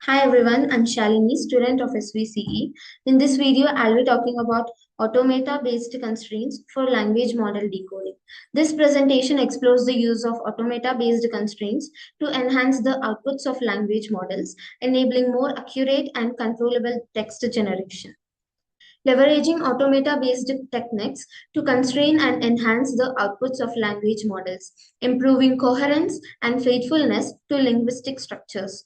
Hi everyone, I'm Shalini, student of SVCE. In this video, I'll be talking about automata-based constraints for language model decoding. This presentation explores the use of automata-based constraints to enhance the outputs of language models, enabling more accurate and controllable text generation. Leveraging automata-based techniques to constrain and enhance the outputs of language models, improving coherence and faithfulness to linguistic structures.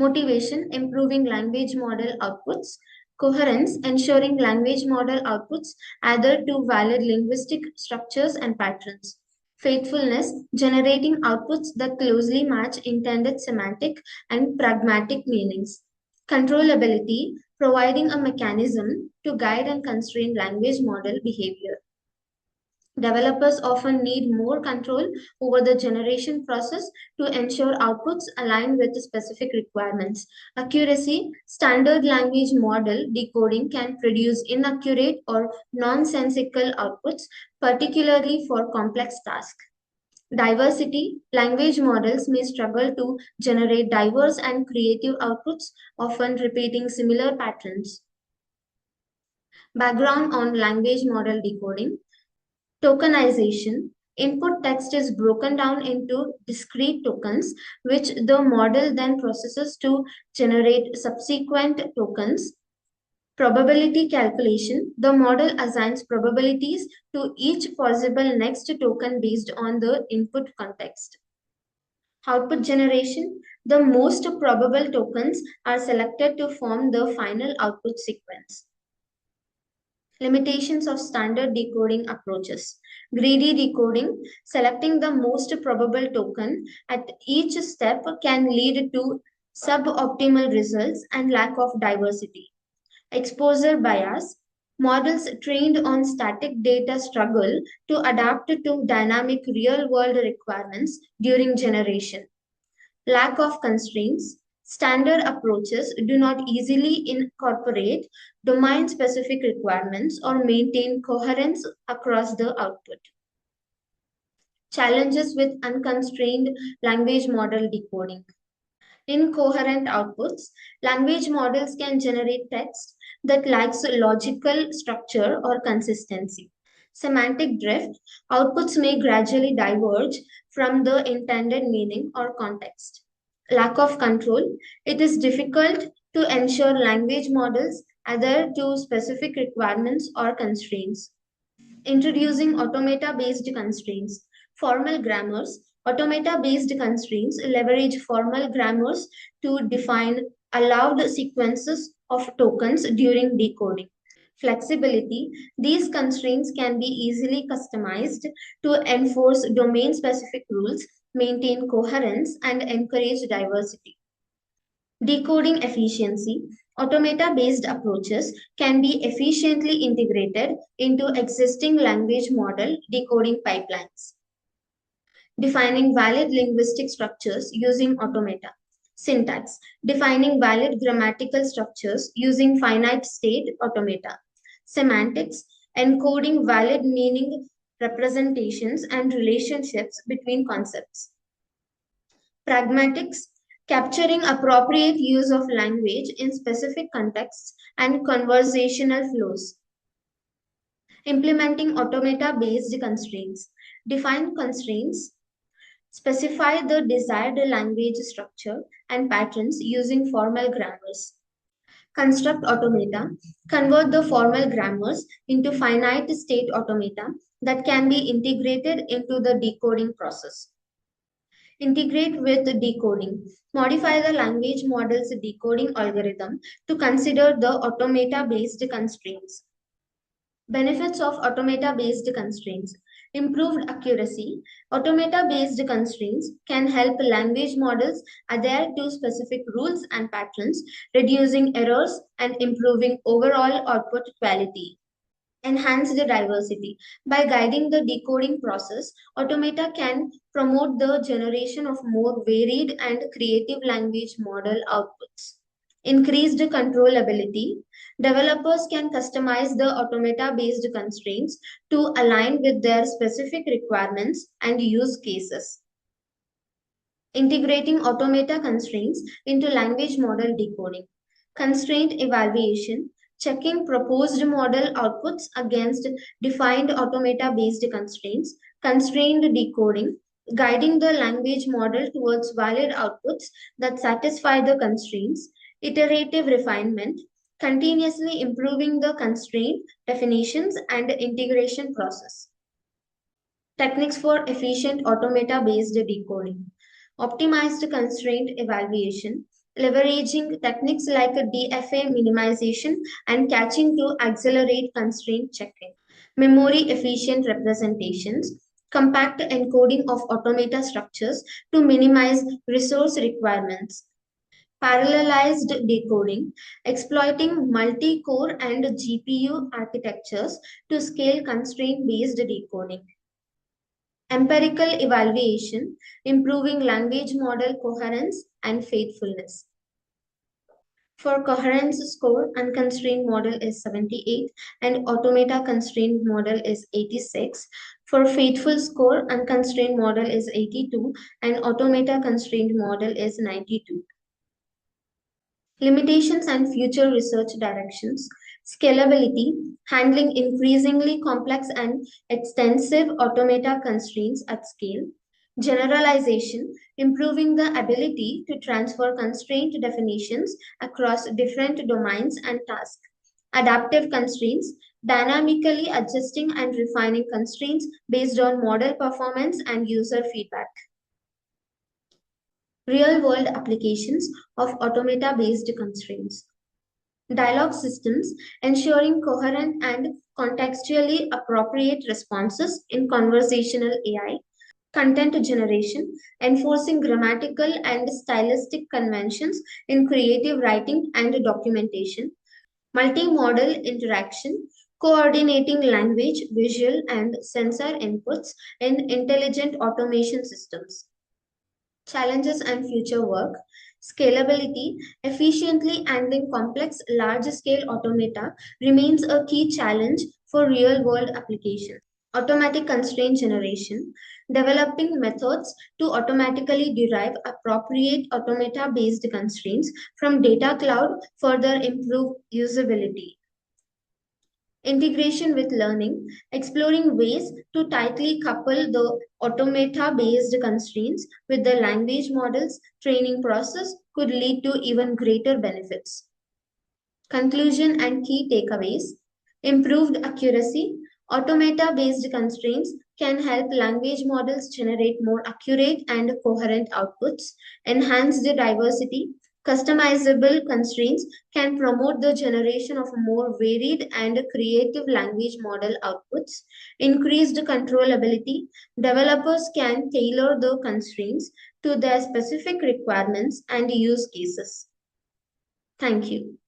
Motivation, improving language model outputs. Coherence, ensuring language model outputs adhere to valid linguistic structures and patterns. Faithfulness, generating outputs that closely match intended semantic and pragmatic meanings. Controllability, providing a mechanism to guide and constrain language model behavior. Developers often need more control over the generation process to ensure outputs align with the specific requirements. Accuracy, standard language model decoding can produce inaccurate or nonsensical outputs, particularly for complex tasks. Diversity, language models may struggle to generate diverse and creative outputs, often repeating similar patterns. Background on language model decoding. Tokenization. Input text is broken down into discrete tokens, which the model then processes to generate subsequent tokens. Probability calculation. The model assigns probabilities to each possible next token based on the input context. Output generation. The most probable tokens are selected to form the final output sequence. Limitations of standard decoding approaches. Greedy decoding, selecting the most probable token at each step can lead to suboptimal results and lack of diversity. Exposure bias, models trained on static data struggle to adapt to dynamic real-world requirements during generation. Lack of constraints. Standard approaches do not easily incorporate domain-specific requirements or maintain coherence across the output. Challenges with unconstrained language model decoding. Incoherent outputs. Language models can generate text that lacks logical structure or consistency. Semantic drift. Outputs may gradually diverge from the intended meaning or context. Lack of control. It is difficult to ensure language models adhere to specific requirements or constraints. Introducing automata-based constraints. Formal grammars. Automata-based constraints leverage formal grammars to define allowed sequences of tokens during decoding. Flexibility. These constraints can be easily customized to enforce domain-specific rules, maintain coherence, and encourage diversity. Decoding efficiency. Automata-based approaches can be efficiently integrated into existing language model decoding pipelines. Defining valid linguistic structures using automata. Syntax. Defining valid grammatical structures using finite state automata. Semantics. Encoding valid meaning representations and relationships between concepts. Pragmatics. Capturing appropriate use of language in specific contexts and conversational flows. Implementing automata-based constraints. Define constraints. Specify the desired language structure and patterns using formal grammars. Construct automata. Convert the formal grammars into finite state automata that can be integrated into the decoding process. Integrate with decoding. Modify the language model's decoding algorithm to consider the automata-based constraints. Benefits of automata-based constraints. Improved accuracy. Automata-based constraints can help language models adhere to specific rules and patterns, reducing errors and improving overall output quality. Enhance the diversity. By guiding the decoding process, automata can promote the generation of more varied and creative language model outputs. Increased controllability. Developers can customize the automata-based constraints to align with their specific requirements and use cases. Integrating automata constraints into language model decoding. Constraint evaluation, checking proposed model outputs against defined automata-based constraints. Constrained decoding, guiding the language model towards valid outputs that satisfy the constraints. Iterative refinement, continuously improving the constraint definitions and integration process. Techniques for efficient automata-based decoding. Optimized constraint evaluation, leveraging techniques like DFA minimization and catching to accelerate constraint checking. Memory efficient representations, compact encoding of automata structures to minimize resource requirements. Parallelized decoding, exploiting multi-core and GPU architectures to scale constraint-based decoding. Empirical evaluation, improving language model coherence and faithfulness. For coherence score, unconstrained model is 78 and automata constrained model is 86. For faithful score, unconstrained model is 82 and automata constrained model is 92. Limitations and future research directions. Scalability, handling increasingly complex and extensive automata constraints at scale. Generalization, improving the ability to transfer constraint definitions across different domains and tasks. Adaptive constraints, dynamically adjusting and refining constraints based on model performance and user feedback. Real-world applications of automata-based constraints. Dialogue systems, ensuring coherent and contextually appropriate responses in conversational AI. Content generation, enforcing grammatical and stylistic conventions in creative writing and documentation. Multimodal interaction, coordinating language, visual, and sensor inputs in intelligent automation systems. Challenges and future work. Scalability, efficiently handling complex large-scale automata remains a key challenge for real-world applications. Automatic constraint generation, developing methods to automatically derive appropriate automata-based constraints from data cloud further improve usability. Integration with learning, exploring ways to tightly couple the automata-based constraints with the language models training process could lead to even greater benefits. Conclusion and key takeaways. Improved accuracy. Automata-based constraints can help language models generate more accurate and coherent outputs. Enhanced diversity. Customizable constraints can promote the generation of more varied and creative language model outputs. Increased controllability. Developers can tailor the constraints to their specific requirements and use cases. Thank you.